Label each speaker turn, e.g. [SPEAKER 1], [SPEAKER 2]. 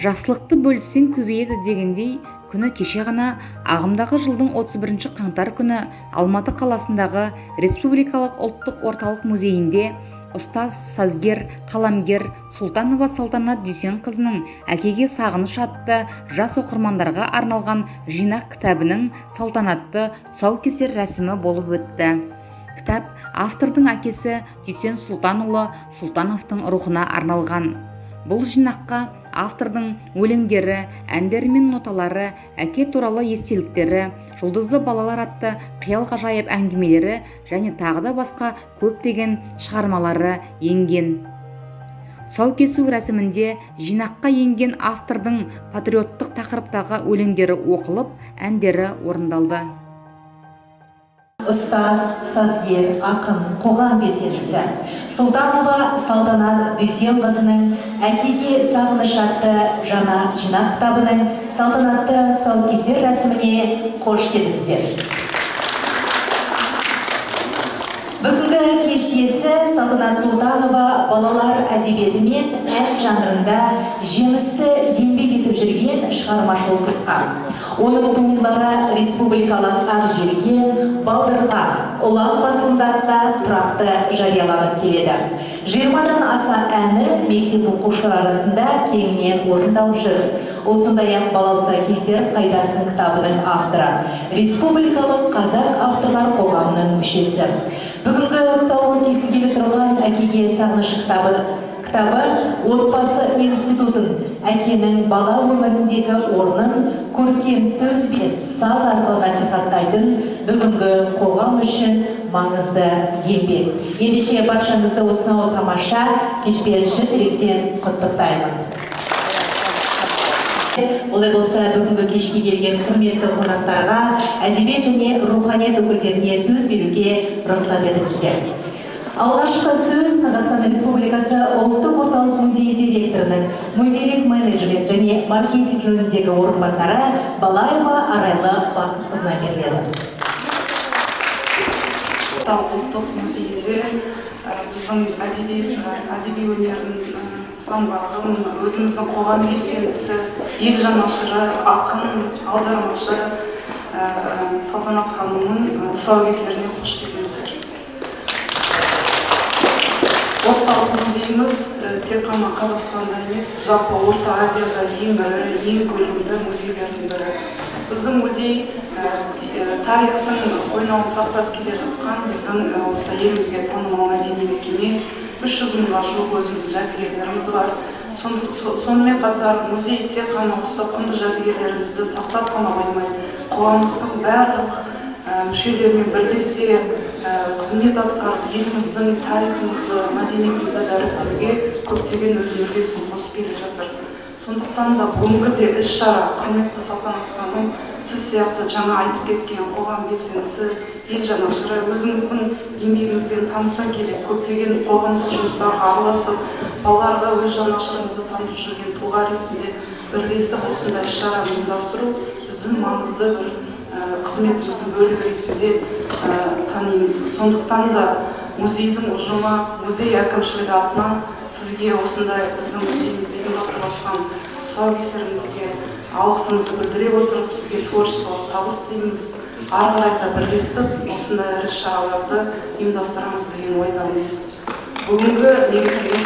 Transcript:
[SPEAKER 1] Жақсылықты бөліссең көбейеді дегендей, күні кеше ғана ағымдағы жылдың 31 қаңтар күні Алматы қаласындағы Республикалық ұлттық орталық музейінде ұстаз, сазгер, қаламгер Сұлтанова Салтанат Дүйсенқызының «Әкеге сағыныш» атты жас оқырмандарға арналған жинақ кітабының салтанатты тұсаукесер рәсімі болып өтті. Кітап автордың әкесі Дүйсен Сұлтанұлы Сұлтановтың рухына арналған. Бұл жинаққа автордың өлеңдері, әндері мен ноталары, әке туралы естеліктері, жұлдызды балалар атты қиял ғажайып әңгімелері және тағы да басқа көптеген шығармалары енген. Тұсаукесу рәсімінде жинаққа енген автордың патриоттық тақырыптағы өлеңдері оқылып, әндері орындалды.
[SPEAKER 2] Ұстаз, сазгер, ақын, қоғам белсендісі Сұлтанова Салтанат Дүйсенқызының «Әкеге сағыныш» атты жаңа жинақ кітабының салтанатты тұсаукесер рәсіміне қош келдіңіздер. Бүгінгі кеш иесі Салтанат Сұлтанова балалар әдебиеті мен ән жанрында жемісті еңбек етіп жүрген шығармашылық тұтқан. Оның туындылары республикалық Ақжелкен, Балдырған, Ұлан басылымдарында тұрақты жарияланып келеді. 20-дан аса әні мектеп оқушылар арасында кеңінен орындалып жүр. Ол сондай-ақ «Балауса кездер қайдасын» кітабының авторы, республикалық қазақ авторлар қоғамының мүшесі. Бүгінгі тұсауы кесілгелі тұрған «Әкеге сағыныш» кітабы отбасы институтын, әкенің бала өміріндегі орнын көркем сөз бен саз арқылы насихаттайтын бүгінгі қоғам үшін маңызды еңбек. Ендеше баршаңызды осынау тамаша кешпен шын жүректен құттықтаймын. Олай болса, бүгінгі кешке келген құрметті қонақтарға, әдебиет және руханият өкілдеріне сөз беруге рұқсат етіңіздер. Алғашқы сөз Қазақстан Республикасы ұлттық орталық музейі директорының музейлік менеджмент және маркетинг жөніндегі орынбасары Балаева Арайлы Бақытқызына беріледі.
[SPEAKER 3] Ұлттық музейінде біздің әдеби өнердің самбағын, өзіміздің қоғам белсендісі, ел жанашыры, ақын, аудармашы Салтанат ханымның тұсаукесеріне қош келдіңіздер. Орталық музейіміз тек қана Қазақстанда емес, жалпы Орта Азияда ең ірі, ең көлемді музейлердің бірі. Біздің музей тарихтың қойнауын сақтап келе жатқан біздің осы елімізге танымал мәдени мекеме. 300 мыңға жуық өзіміздің жәдігерлеріміз бар. Сонымен қатар музей тек қана осы құнды жәдігерлерімізді сақтап қана қоймайды, қоғамымыздың барлық мүшелерімен бірлесе қызмет атқарып, еліміздің тарихымызды, мәдениетімізді дәріптеуге көптеген өзінің үлесін қосып келе жатыр. Сондықтан да бүгінгі де іс-шара құрметті Салтанат ханым, сіз сияқты жаңа айтып кеткен қоғам белсендісі, ел жанашыры, өзіңіздің еңбегіңізбен таныса келе, көптеген қоғамдық жұмыстарға араласып, балаларға өз жанашырыңызды танытып жүрген тұлға ретінде бірлесіп осындай іс-шараны ұйымдастыру біздің маңызды бір қызметіміздің бөлігі ретінде танимыз. Сондықтан да музейдің ұжымы, музей әкімшілігі атынан сізге осындай біздің музейімізде ұйымдастырып жатқан тұсаукесеріңізге алғысымызды білдіре отырып, сізге творчестволық табыс тілейміз. Ары қарай да бірлесіп осындай іс-шараларды ұйымдастырамыз деген ойдамыз. Бүгінгі мерекеміз